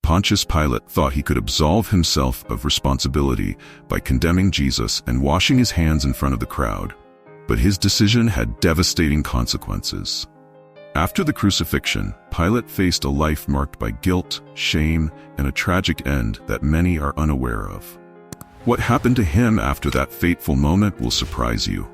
Pontius Pilate thought he could absolve himself of responsibility by condemning Jesus and washing his hands in front of the crowd. But his decision had devastating consequences. After the crucifixion, Pilate faced a life marked by guilt, shame, and a tragic end that many are unaware of. What happened to him after that fateful moment will surprise you.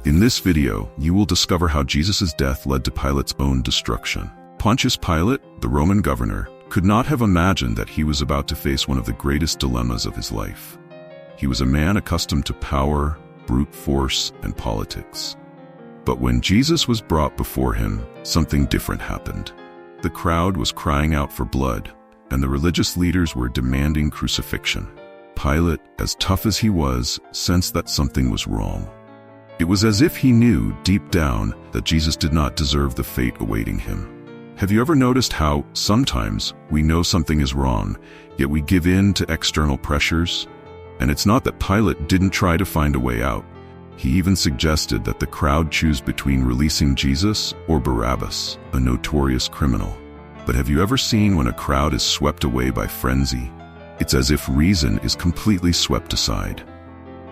In this video, you will discover how Jesus' death led to Pilate's own destruction. Pontius Pilate, the Roman governor, could not have imagined that he was about to face one of the greatest dilemmas of his life. He was a man accustomed to power, brute force, and politics. But when Jesus was brought before him, something different happened. The crowd was crying out for blood, and the religious leaders were demanding crucifixion. Pilate, as tough as he was, sensed that something was wrong. It was as if he knew, deep down, that Jesus did not deserve the fate awaiting him. Have you ever noticed how, sometimes, we know something is wrong, yet we give in to external pressures? And it's not that Pilate didn't try to find a way out. He even suggested that the crowd choose between releasing Jesus or Barabbas, a notorious criminal. But have you ever seen when a crowd is swept away by frenzy? It's as if reason is completely swept aside.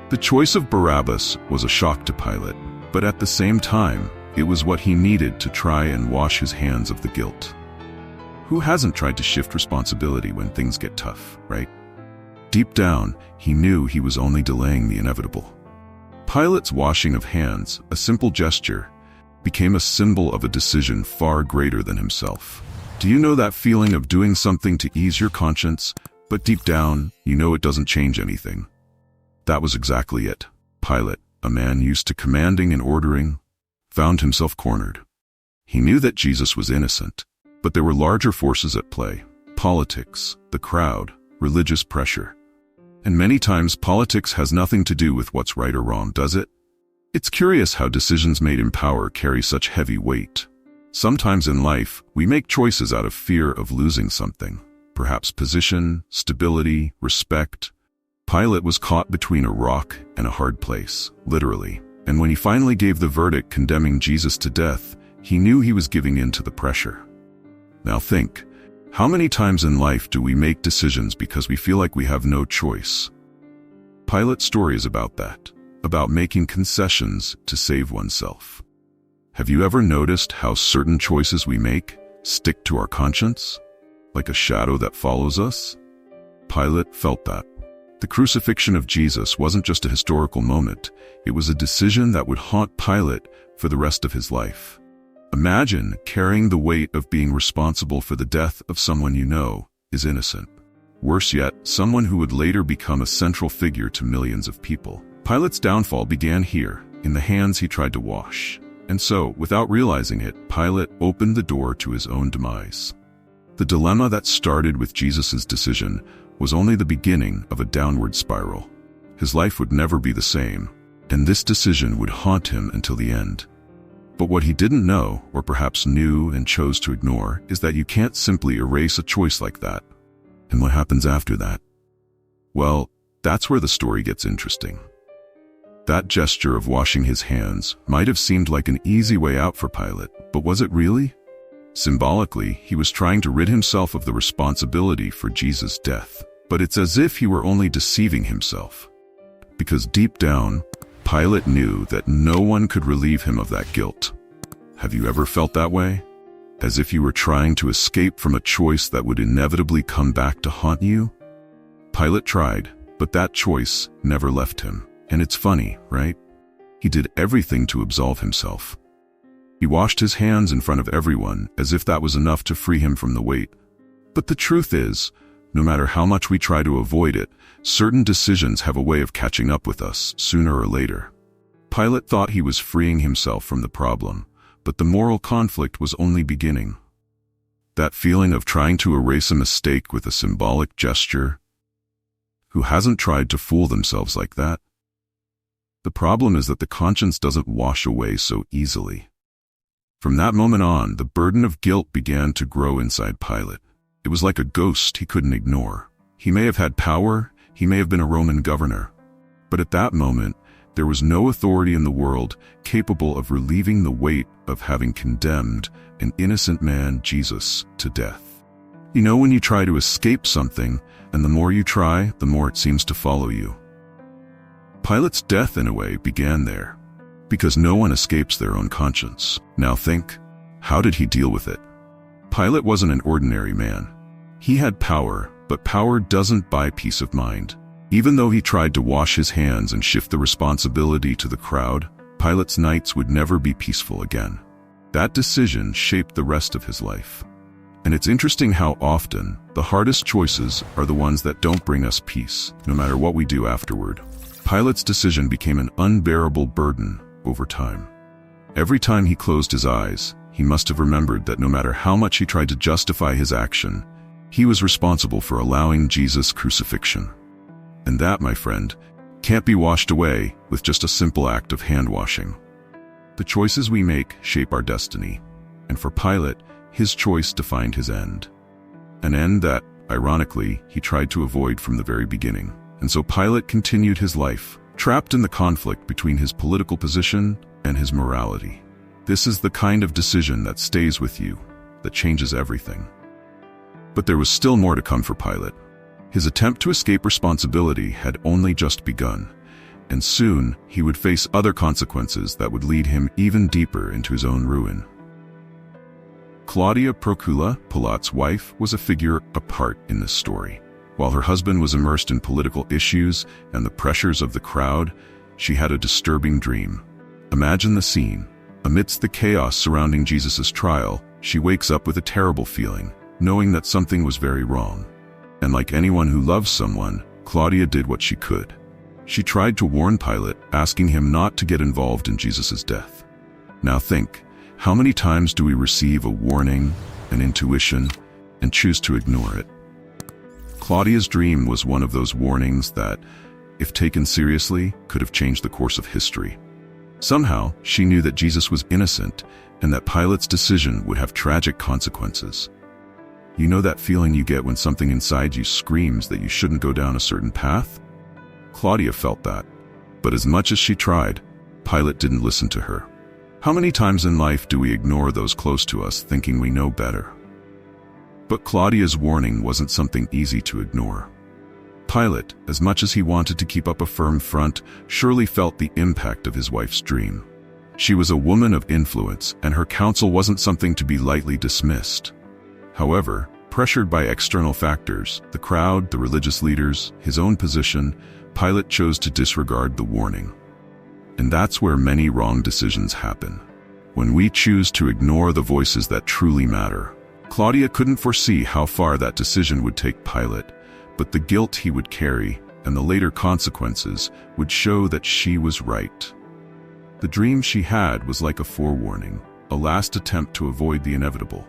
The choice of Barabbas was a shock to Pilate, but at the same time, it was what he needed to try and wash his hands of the guilt. Who hasn't tried to shift responsibility when things get tough, right? Deep down, he knew he was only delaying the inevitable. Pilate's washing of hands, a simple gesture, became a symbol of a decision far greater than himself. Do you know that feeling of doing something to ease your conscience, but deep down, you know it doesn't change anything? That was exactly it. Pilate, a man used to commanding and ordering, found himself cornered. He knew that Jesus was innocent, but there were larger forces at play: politics, the crowd, religious pressure. And many times politics has nothing to do with what's right or wrong, does it? It's curious how decisions made in power carry such heavy weight. Sometimes in life, we make choices out of fear of losing something, perhaps position, stability, respect. Pilate was caught between a rock and a hard place, literally. And when he finally gave the verdict condemning Jesus to death, he knew he was giving in to the pressure. Now think, how many times in life do we make decisions because we feel like we have no choice? Pilate's story is about that, about making concessions to save oneself. Have you ever noticed how certain choices we make stick to our conscience, like a shadow that follows us? Pilate felt that. The crucifixion of Jesus wasn't just a historical moment, it was a decision that would haunt Pilate for the rest of his life. Imagine carrying the weight of being responsible for the death of someone you know is innocent. Worse yet, someone who would later become a central figure to millions of people. Pilate's downfall began here, in the hands he tried to wash. And so, without realizing it, Pilate opened the door to his own demise. The dilemma that started with Jesus' decision was only the beginning of a downward spiral. His life would never be the same, and this decision would haunt him until the end. But what he didn't know, or perhaps knew and chose to ignore, is that you can't simply erase a choice like that. And what happens after that? Well, that's where the story gets interesting. That gesture of washing his hands might have seemed like an easy way out for Pilate, but was it really? Symbolically, he was trying to rid himself of the responsibility for Jesus' death. But it's as if he were only deceiving himself. Because deep down, Pilate knew that no one could relieve him of that guilt. Have you ever felt that way? As if you were trying to escape from a choice that would inevitably come back to haunt you? Pilate tried, but that choice never left him. And it's funny, right? He did everything to absolve himself. He washed his hands in front of everyone as if that was enough to free him from the weight. But the truth is, no matter how much we try to avoid it, certain decisions have a way of catching up with us sooner or later. Pilate thought he was freeing himself from the problem, but the moral conflict was only beginning. That feeling of trying to erase a mistake with a symbolic gesture. Who hasn't tried to fool themselves like that? The problem is that the conscience doesn't wash away so easily. From that moment on, the burden of guilt began to grow inside Pilate. It was like a ghost he couldn't ignore. He may have had power, he may have been a Roman governor, but at that moment, there was no authority in the world capable of relieving the weight of having condemned an innocent man, Jesus, to death. You know when you try to escape something, and the more you try, the more it seems to follow you. Pilate's death, in a way, began there, because no one escapes their own conscience. Now think, how did he deal with it? Pilate wasn't an ordinary man. He had power, but power doesn't buy peace of mind. Even though he tried to wash his hands and shift the responsibility to the crowd, Pilate's nights would never be peaceful again. That decision shaped the rest of his life. And it's interesting how often the hardest choices are the ones that don't bring us peace, no matter what we do afterward. Pilate's decision became an unbearable burden over time. Every time he closed his eyes, he must have remembered that no matter how much he tried to justify his action, he was responsible for allowing Jesus' crucifixion. And that, my friend, can't be washed away with just a simple act of hand-washing. The choices we make shape our destiny, and for Pilate, his choice defined his end. An end that, ironically, he tried to avoid from the very beginning. And so Pilate continued his life, trapped in the conflict between his political position and his morality. This is the kind of decision that stays with you, that changes everything. But there was still more to come for Pilate. His attempt to escape responsibility had only just begun, and soon he would face other consequences that would lead him even deeper into his own ruin. Claudia Procula, Pilate's wife, was a figure apart in this story. While her husband was immersed in political issues and the pressures of the crowd, she had a disturbing dream. Imagine the scene. Amidst the chaos surrounding Jesus' trial, she wakes up with a terrible feeling, knowing that something was very wrong. And like anyone who loves someone, Claudia did what she could. She tried to warn Pilate, asking him not to get involved in Jesus' death. Now think, how many times do we receive a warning, an intuition, and choose to ignore it? Claudia's dream was one of those warnings that, if taken seriously, could have changed the course of history. Somehow, she knew that Jesus was innocent and that Pilate's decision would have tragic consequences. You know that feeling you get when something inside you screams that you shouldn't go down a certain path? Claudia felt that. But as much as she tried, Pilate didn't listen to her. How many times in life do we ignore those close to us thinking we know better? But Claudia's warning wasn't something easy to ignore. Pilate, as much as he wanted to keep up a firm front, surely felt the impact of his wife's dream. She was a woman of influence, and her counsel wasn't something to be lightly dismissed. However, pressured by external factors, the crowd, the religious leaders, his own position, Pilate chose to disregard the warning. And that's where many wrong decisions happen. When we choose to ignore the voices that truly matter. Claudia couldn't foresee how far that decision would take Pilate, but the guilt he would carry and the later consequences would show that she was right. The dream she had was like a forewarning, a last attempt to avoid the inevitable.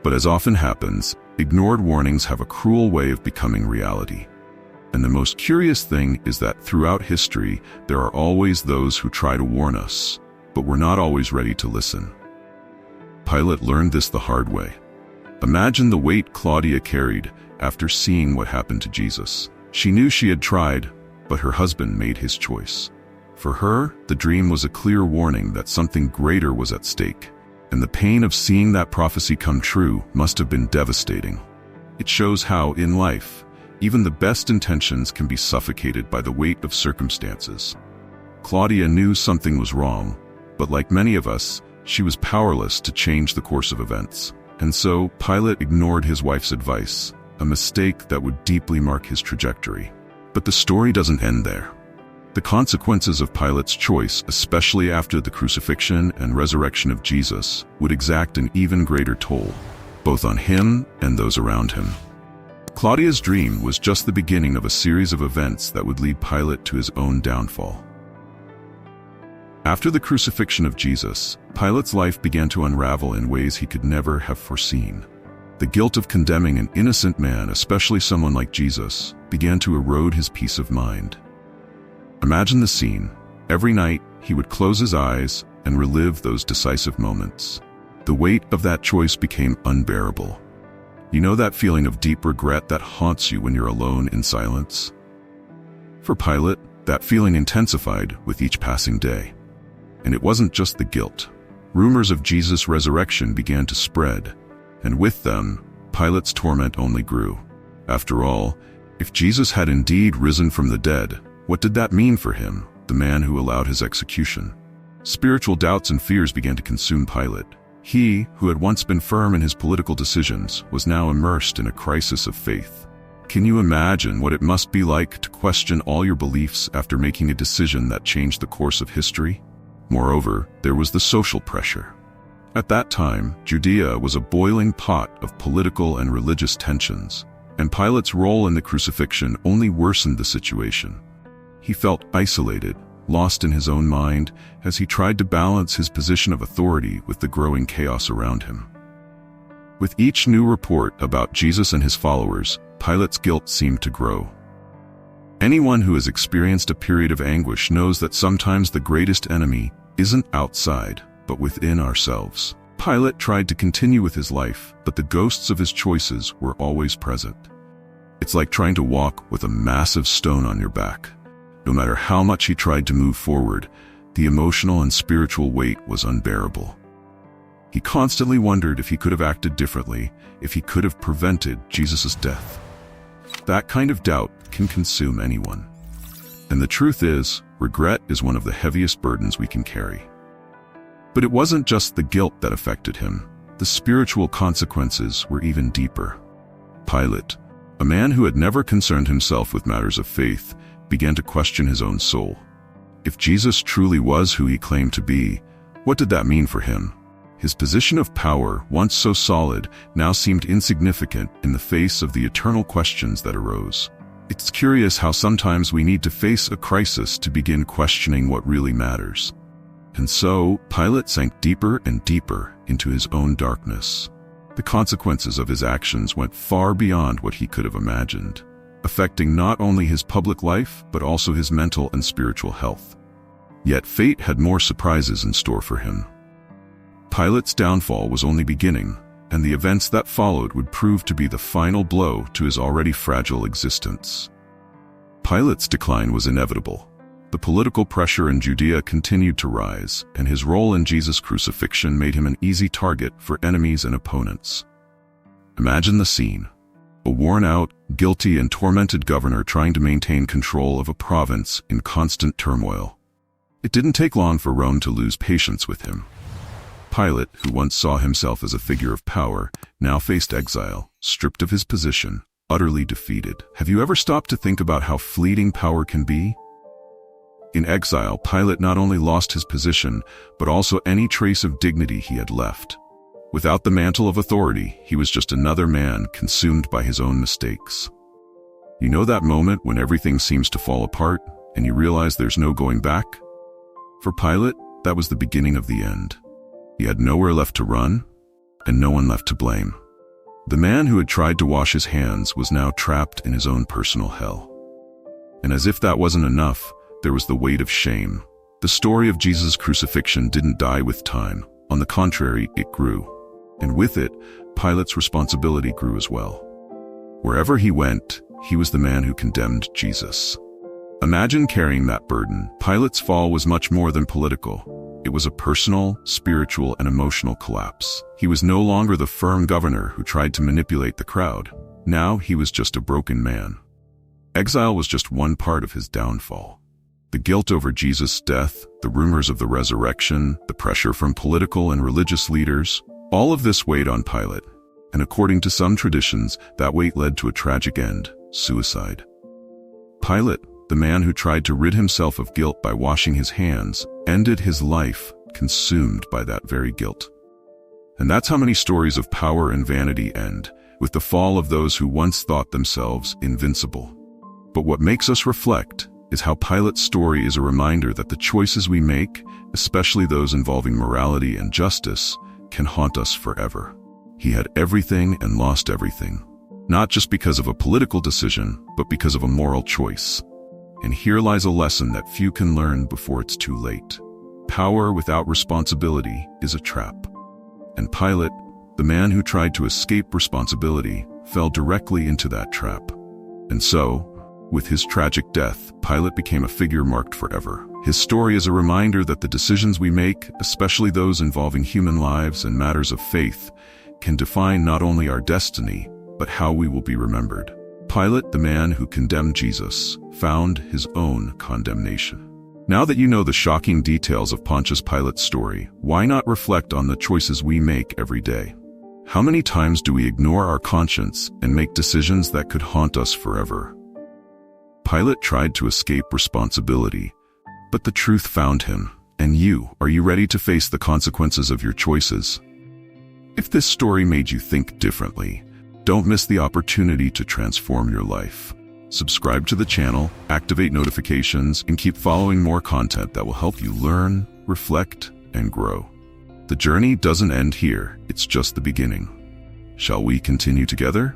But as often happens, ignored warnings have a cruel way of becoming reality. And the most curious thing is that throughout history, there are always those who try to warn us, but we're not always ready to listen. Pilate learned this the hard way. Imagine the weight Claudia carried after seeing what happened to Jesus. She knew she had tried, but her husband made his choice. For her, the dream was a clear warning that something greater was at stake, and the pain of seeing that prophecy come true must have been devastating. It shows how, in life, even the best intentions can be suffocated by the weight of circumstances. Claudia knew something was wrong, but like many of us, she was powerless to change the course of events. And so, Pilate ignored his wife's advice, a mistake that would deeply mark his trajectory. But the story doesn't end there. The consequences of Pilate's choice, especially after the crucifixion and resurrection of Jesus, would exact an even greater toll, both on him and those around him. Claudia's dream was just the beginning of a series of events that would lead Pilate to his own downfall. After the crucifixion of Jesus, Pilate's life began to unravel in ways he could never have foreseen. The guilt of condemning an innocent man, especially someone like Jesus, began to erode his peace of mind. Imagine the scene. Every night, he would close his eyes and relive those decisive moments. The weight of that choice became unbearable. You know that feeling of deep regret that haunts you when you're alone in silence? For Pilate, that feeling intensified with each passing day. And it wasn't just the guilt. Rumors of Jesus' resurrection began to spread, and with them, Pilate's torment only grew. After all, if Jesus had indeed risen from the dead, what did that mean for him, the man who allowed his execution? Spiritual doubts and fears began to consume Pilate. He, who had once been firm in his political decisions, was now immersed in a crisis of faith. Can you imagine what it must be like to question all your beliefs after making a decision that changed the course of history? Moreover, there was the social pressure. At that time, Judea was a boiling pot of political and religious tensions, and Pilate's role in the crucifixion only worsened the situation. He felt isolated, lost in his own mind, as he tried to balance his position of authority with the growing chaos around him. With each new report about Jesus and his followers, Pilate's guilt seemed to grow. Anyone who has experienced a period of anguish knows that sometimes the greatest enemy isn't outside, but within ourselves. Pilate tried to continue with his life, but the ghosts of his choices were always present. It's like trying to walk with a massive stone on your back. No matter how much he tried to move forward, the emotional and spiritual weight was unbearable. He constantly wondered if he could have acted differently, if he could have prevented Jesus' death. That kind of doubt can consume anyone. And the truth is, regret is one of the heaviest burdens we can carry. But it wasn't just the guilt that affected him. The spiritual consequences were even deeper. Pilate, a man who had never concerned himself with matters of faith, began to question his own soul. If Jesus truly was who he claimed to be, what did that mean for him? His position of power, once so solid, now seemed insignificant in the face of the eternal questions that arose. It's curious how sometimes we need to face a crisis to begin questioning what really matters. And so, Pilate sank deeper and deeper into his own darkness. The consequences of his actions went far beyond what he could have imagined, affecting not only his public life, but also his mental and spiritual health. Yet fate had more surprises in store for him. Pilate's downfall was only beginning, and the events that followed would prove to be the final blow to his already fragile existence. Pilate's decline was inevitable. The political pressure in Judea continued to rise, and his role in Jesus' crucifixion made him an easy target for enemies and opponents. Imagine the scene. A worn-out, guilty, and tormented governor trying to maintain control of a province in constant turmoil. It didn't take long for Rome to lose patience with him. Pilate, who once saw himself as a figure of power, now faced exile, stripped of his position, utterly defeated. Have you ever stopped to think about how fleeting power can be? In exile, Pilate not only lost his position, but also any trace of dignity he had left. Without the mantle of authority, he was just another man consumed by his own mistakes. You know that moment when everything seems to fall apart, and you realize there's no going back? For Pilate, that was the beginning of the end. He had nowhere left to run, and no one left to blame. The man who had tried to wash his hands was now trapped in his own personal hell. And as if that wasn't enough, there was the weight of shame. The story of Jesus' crucifixion didn't die with time. On the contrary, it grew. And with it, Pilate's responsibility grew as well. Wherever he went, he was the man who condemned Jesus. Imagine carrying that burden. Pilate's fall was much more than political. It was a personal, spiritual, and emotional collapse. He was no longer the firm governor who tried to manipulate the crowd. Now he was just a broken man. Exile was just one part of his downfall. The guilt over Jesus' death, the rumors of the resurrection, the pressure from political and religious leaders, all of this weighed on Pilate. And according to some traditions, that weight led to a tragic end: suicide. Pilate, the man who tried to rid himself of guilt by washing his hands, ended his life consumed by that very guilt. And that's how many stories of power and vanity end, with the fall of those who once thought themselves invincible. But what makes us reflect is how Pilate's story is a reminder that the choices we make, especially those involving morality and justice, can haunt us forever. He had everything and lost everything, not just because of a political decision, but because of a moral choice. And here lies a lesson that few can learn before it's too late. Power without responsibility is a trap. And Pilate, the man who tried to escape responsibility, fell directly into that trap. And so, with his tragic death, Pilate became a figure marked forever. His story is a reminder that the decisions we make, especially those involving human lives and matters of faith, can define not only our destiny, but how we will be remembered. Pilate, the man who condemned Jesus, found his own condemnation. Now that you know the shocking details of Pontius Pilate's story, why not reflect on the choices we make every day? How many times do we ignore our conscience and make decisions that could haunt us forever? Pilate tried to escape responsibility, but the truth found him. And you, are you ready to face the consequences of your choices? If this story made you think differently, don't miss the opportunity to transform your life. Subscribe to the channel, activate notifications, and keep following more content that will help you learn, reflect, and grow. The journey doesn't end here, it's just the beginning. Shall we continue together?